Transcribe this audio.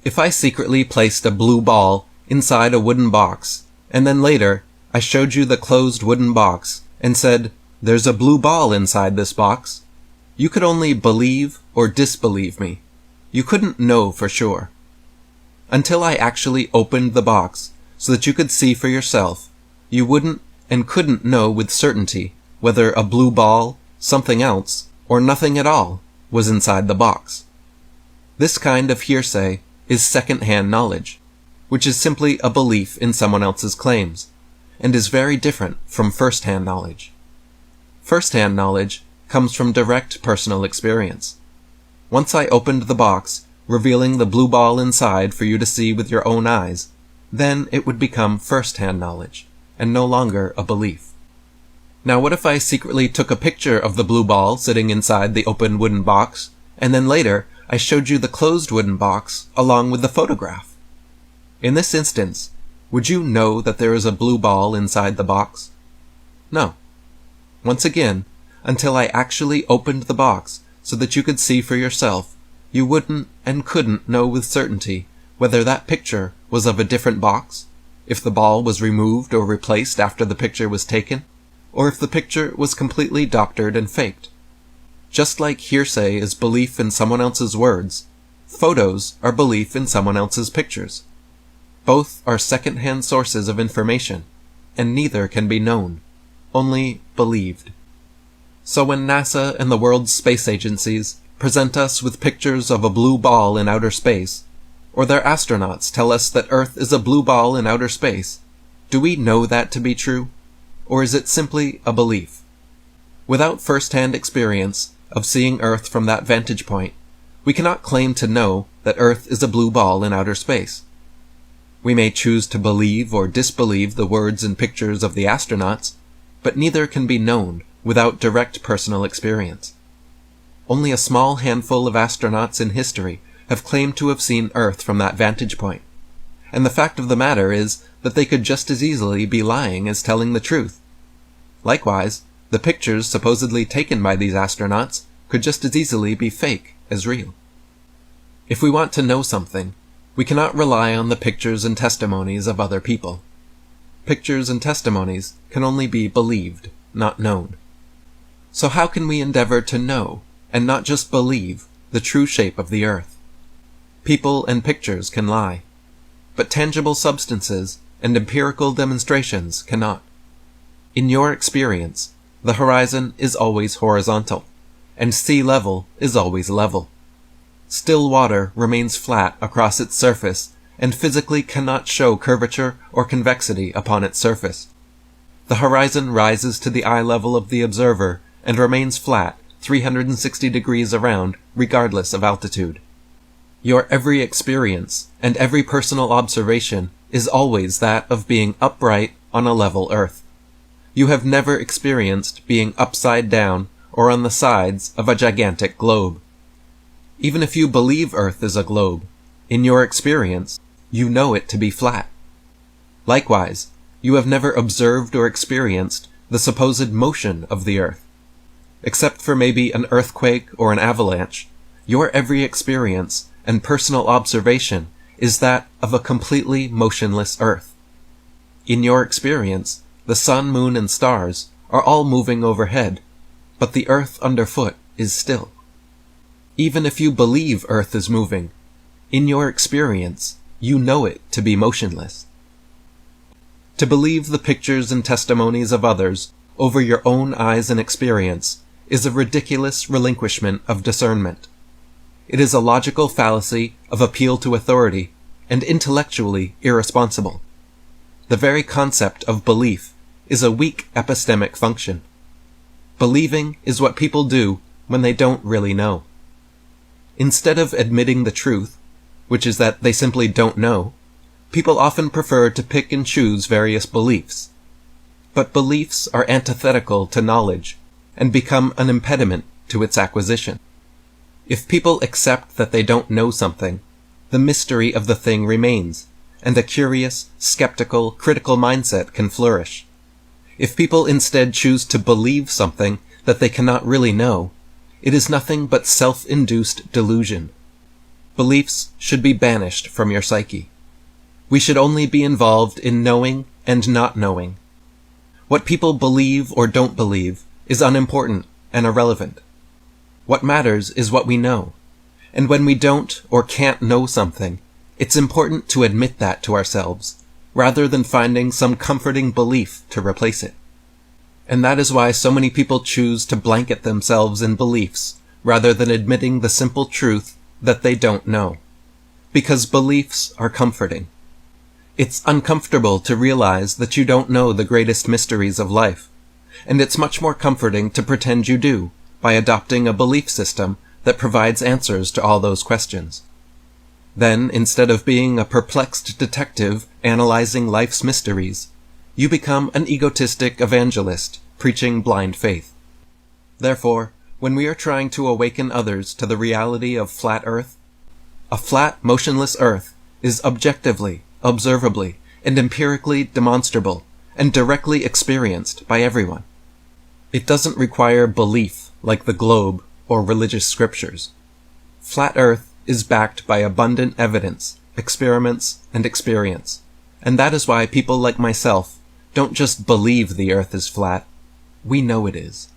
If I secretly placed a blue ball inside a wooden box, and then later I showed you the closed wooden box and said, "There's a blue ball inside this box," you could only believe or disbelieve me. You couldn't know for sure. Until I actually opened the box so that you could see for yourself, you wouldn't and couldn't know with certainty whether a blue ball, something else, or nothing at all was inside the box. This kind of hearsay is second-hand knowledge, which is simply a belief in someone else's claims, and is very different from first-hand knowledge. First-hand knowledge comes from direct personal experience. Once I opened the box, revealing the blue ball inside for you to see with your own eyes, then it would become first-hand knowledge, and no longer a belief. Now what if I secretly took a picture of the blue ball sitting inside the open wooden box, and then later I showed you the closed wooden box along with the photograph? In this instance, would you know that there is a blue ball inside the box? No. Once again, until I actually opened the box so that you could see for yourself, you wouldn't and couldn't know with certainty whether that picture was of a different box, if the ball was removed or replaced after the picture was taken, or if the picture was completely doctored and faked. Just like hearsay is belief in someone else's words, photos are belief in someone else's pictures. Both are second-hand sources of information, and neither can be known, only believed. So when NASA and the world's space agencies present us with pictures of a blue ball in outer space, or their astronauts tell us that Earth is a blue ball in outer space, do we know that to be true? Or is it simply a belief? Without first-hand experience of seeing Earth from that vantage point, we cannot claim to know that Earth is a blue ball in outer space. We may choose to believe or disbelieve the words and pictures of the astronauts, but neither can be known without direct personal experience. Only a small handful of astronauts in history have claimed to have seen Earth from that vantage point, and the fact of the matter is that they could just as easily be lying as telling the truth. Likewise, the pictures supposedly taken by these astronauts could just as easily be fake as real. If we want to know something, we cannot rely on the pictures and testimonies of other people. Pictures and testimonies can only be believed, not known. So how can we endeavor to know, and not just believe, the true shape of the Earth? People and pictures can lie, but tangible substances and empirical demonstrations cannot. In your experience, the horizon is always horizontal, and sea level is always level. Still water remains flat across its surface and physically cannot show curvature or convexity upon its surface. The horizon rises to the eye level of the observer and remains flat 360 degrees around regardless of altitude. Your every experience and every personal observation is always that of being upright on a level Earth. You have never experienced being upside down or on the sides of a gigantic globe. Even if you believe Earth is a globe, in your experience, you know it to be flat. Likewise, you have never observed or experienced the supposed motion of the Earth. Except for maybe an earthquake or an avalanche, your every experience and personal observation is that of a completely motionless Earth. In your experience, the sun, moon, and stars are all moving overhead, but the Earth underfoot is still. Even if you believe Earth is moving, in your experience, you know it to be motionless. To believe the pictures and testimonies of others over your own eyes and experience is a ridiculous relinquishment of discernment. It is a logical fallacy of appeal to authority and intellectually irresponsible. The very concept of belief is a weak epistemic function. Believing is what people do when they don't really know. Instead of admitting the truth, which is that they simply don't know, people often prefer to pick and choose various beliefs. But beliefs are antithetical to knowledge and become an impediment to its acquisition. If people accept that they don't know something, the mystery of the thing remains, and a curious, skeptical, critical mindset can flourish. If people instead choose to believe something that they cannot really know, it is nothing but self-induced delusion. Beliefs should be banished from your psyche. We should only be involved in knowing and not knowing. What people believe or don't believe is unimportant and irrelevant. What matters is what we know. And when we don't or can't know something, it's important to admit that to ourselves, rather than finding some comforting belief to replace it. And that is why so many people choose to blanket themselves in beliefs, rather than admitting the simple truth that they don't know. Because beliefs are comforting. It's uncomfortable to realize that you don't know the greatest mysteries of life, and it's much more comforting to pretend you do, by adopting a belief system that provides answers to all those questions. Then, instead of being a perplexed detective analyzing life's mysteries, you become an egotistic evangelist preaching blind faith. Therefore, when we are trying to awaken others to the reality of flat Earth, a flat, motionless Earth is objectively, observably, and empirically demonstrable and directly experienced by everyone. It doesn't require belief like the globe or religious scriptures. Flat Earth is backed by abundant evidence, experiments, and experience, and that is why people like myself don't just believe the Earth is flat. We know it is.